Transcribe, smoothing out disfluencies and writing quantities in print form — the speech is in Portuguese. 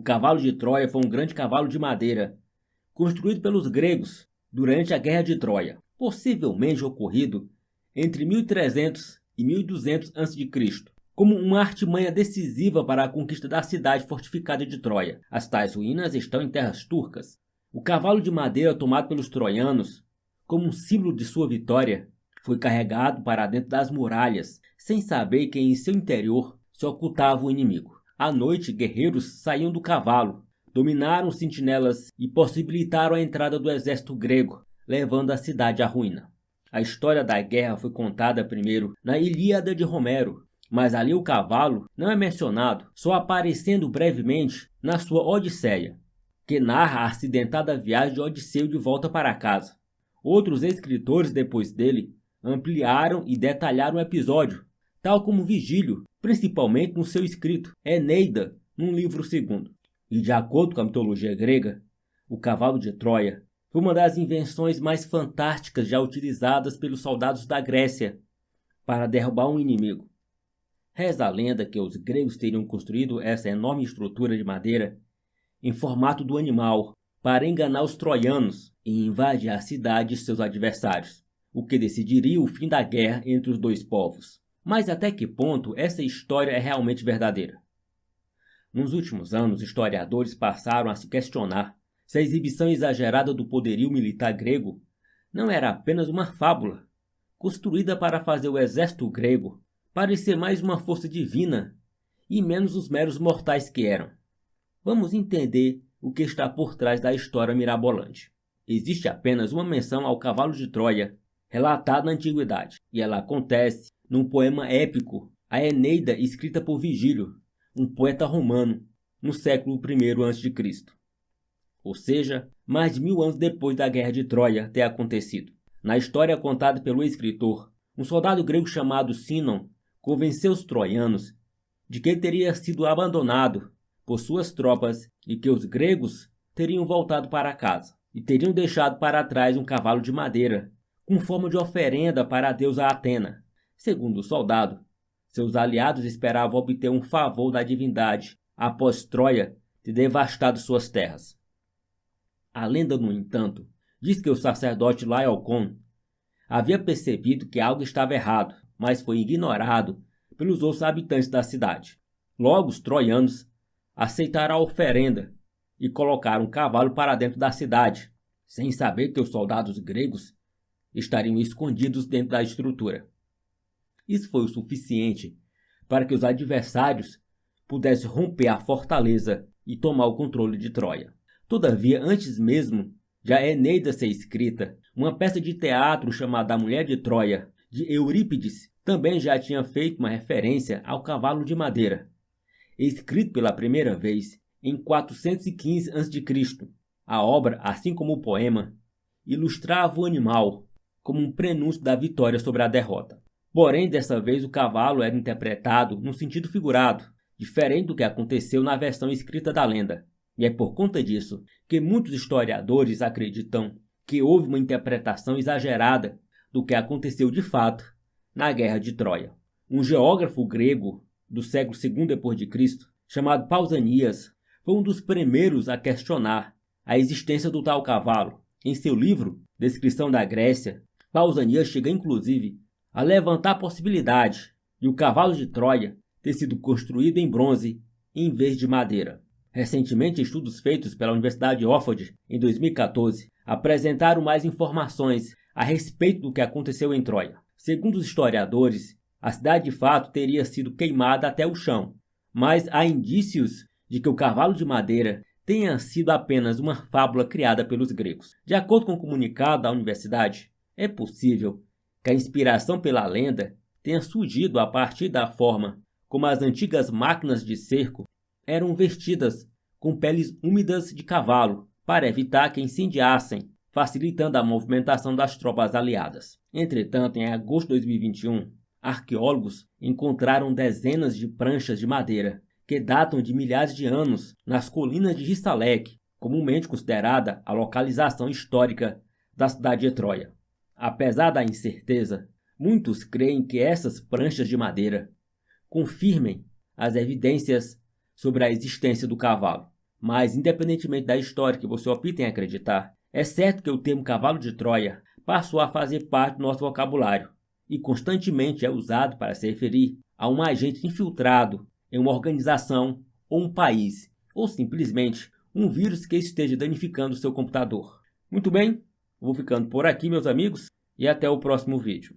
cavalo de Troia foi um grande cavalo de madeira, construído pelos gregos durante a Guerra de Troia, possivelmente ocorrido entre 1300 e 1200 a.C., como uma artimanha decisiva para a conquista da cidade fortificada de Troia. As tais ruínas estão em terras turcas. O cavalo de madeira tomado pelos troianos, como um símbolo de sua vitória, foi carregado para dentro das muralhas, sem saber que em seu interior se ocultava o inimigo. À noite, guerreiros saíam do cavalo, dominaram os sentinelas e possibilitaram a entrada do exército grego, levando a cidade à ruína. A história da guerra foi contada primeiro na Ilíada de Homero, mas ali o cavalo não é mencionado, só aparecendo brevemente na sua Odisseia, que narra a acidentada viagem de Odisseu de volta para casa. Outros escritores depois dele ampliaram e detalharam o episódio, tal como Vigílio, principalmente no seu escrito Eneida, num livro segundo. E de acordo com a mitologia grega, o cavalo de Troia foi uma das invenções mais fantásticas já utilizadas pelos soldados da Grécia para derrubar um inimigo. Reza a lenda que os gregos teriam construído essa enorme estrutura de madeira em formato do animal para enganar os troianos e invadir a cidade de seus adversários, o que decidiria o fim da guerra entre os dois povos. Mas até que ponto essa história é realmente verdadeira? Nos últimos anos, historiadores passaram a se questionar se a exibição exagerada do poderio militar grego não era apenas uma fábula, construída para fazer o exército grego parecer mais uma força divina e menos os meros mortais que eram. Vamos entender o que está por trás da história mirabolante. Existe apenas uma menção ao cavalo de Troia, relatada na antiguidade, e ela acontece num poema épico, a Eneida, escrita por Vigílio, um poeta romano, no século I a.C. Ou seja, mais de 1000 anos depois da Guerra de Troia ter acontecido. Na história contada pelo escritor, um soldado grego chamado Sinon convenceu os troianos de que ele teria sido abandonado por suas tropas e que os gregos teriam voltado para casa e teriam deixado para trás um cavalo de madeira, com forma de oferenda para a deusa Atena. Segundo o soldado, seus aliados esperavam obter um favor da divindade após Troia ter devastado suas terras. A lenda, no entanto, diz que o sacerdote Laocoon havia percebido que algo estava errado, mas foi ignorado pelos outros habitantes da cidade. Logo, os troianos aceitaram a oferenda e colocaram um cavalo para dentro da cidade, sem saber que os soldados gregos estariam escondidos dentro da estrutura. Isso foi o suficiente para que os adversários pudessem romper a fortaleza e tomar o controle de Troia. Todavia, antes mesmo de a Eneida ser escrita, uma peça de teatro chamada A Mulher de Troia, de Eurípides, também já tinha feito uma referência ao cavalo de madeira. Escrito pela primeira vez em 415 a.C., a obra, assim como o poema, ilustrava o animal como um prenúncio da vitória sobre a derrota. Porém, dessa vez o cavalo era interpretado num sentido figurado, diferente do que aconteceu na versão escrita da lenda. E é por conta disso que muitos historiadores acreditam que houve uma interpretação exagerada do que aconteceu de fato na Guerra de Troia. Um geógrafo grego do século II d.C., chamado Pausanias, foi um dos primeiros a questionar a existência do tal cavalo. Em seu livro, Descrição da Grécia, Pausanias chega inclusive a levantar a possibilidade de o cavalo de Troia ter sido construído em bronze em vez de madeira. Recentemente, estudos feitos pela Universidade de Oxford em 2014 apresentaram mais informações a respeito do que aconteceu em Troia. Segundo os historiadores, a cidade de fato teria sido queimada até o chão, mas há indícios de que o cavalo de madeira tenha sido apenas uma fábula criada pelos gregos. De acordo com o comunicado da universidade, é possível que a inspiração pela lenda tenha surgido a partir da forma como as antigas máquinas de cerco eram vestidas com peles úmidas de cavalo para evitar que incendiassem, facilitando a movimentação das tropas aliadas. Entretanto, em agosto de 2021, arqueólogos encontraram dezenas de pranchas de madeira que datam de milhares de anos nas colinas de Gissalec, comumente considerada a localização histórica da cidade de Troia. Apesar da incerteza, muitos creem que essas pranchas de madeira confirmem as evidências sobre a existência do cavalo. Mas, independentemente da história que você opta em acreditar, é certo que o termo cavalo de Troia passou a fazer parte do nosso vocabulário e constantemente é usado para se referir a um agente infiltrado em uma organização ou um país, ou simplesmente um vírus que esteja danificando o seu computador. Muito bem, vou ficando por aqui, meus amigos, e até o próximo vídeo.